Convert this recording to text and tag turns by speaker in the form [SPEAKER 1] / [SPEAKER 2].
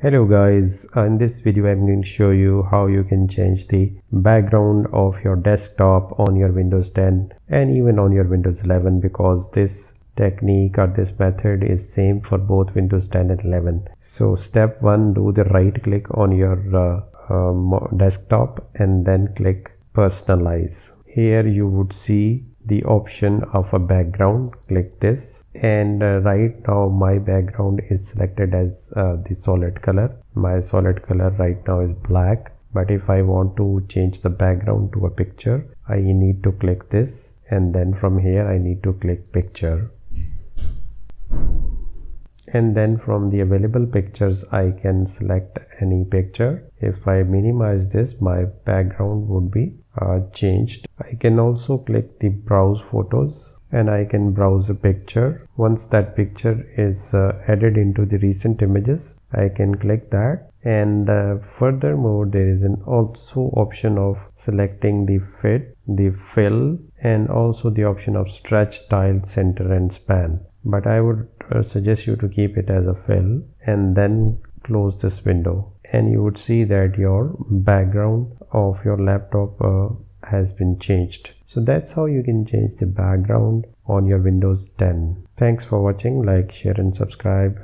[SPEAKER 1] Hello guys, in this video I'm going to show you how you can change the background of your desktop on your Windows 10 and even on your Windows 11, because this technique or this method is same for both Windows 10 and 11. So step 1, do the right click on your desktop and then click personalize. Here you would see the option of a background. Click this, and right now my background is selected as the solid color. My solid color right now is black, but if I want to change the background to a picture, I need to click this, and then from here I need to click picture, and then from the available pictures I can select any picture. If I minimize this, my background would be changed. I can also click the browse photos and I can browse a picture. Once that picture is added into the recent images, I can click that, and furthermore there is an also option of selecting the fit, the fill, and also the option of stretch, tile, center and span, but I would suggest you to keep it as a fill, and then close this window, and you would see that your background of your laptop has been changed. So that's how you can change the background on your Windows 10. Thanks for watching. Like, share and subscribe.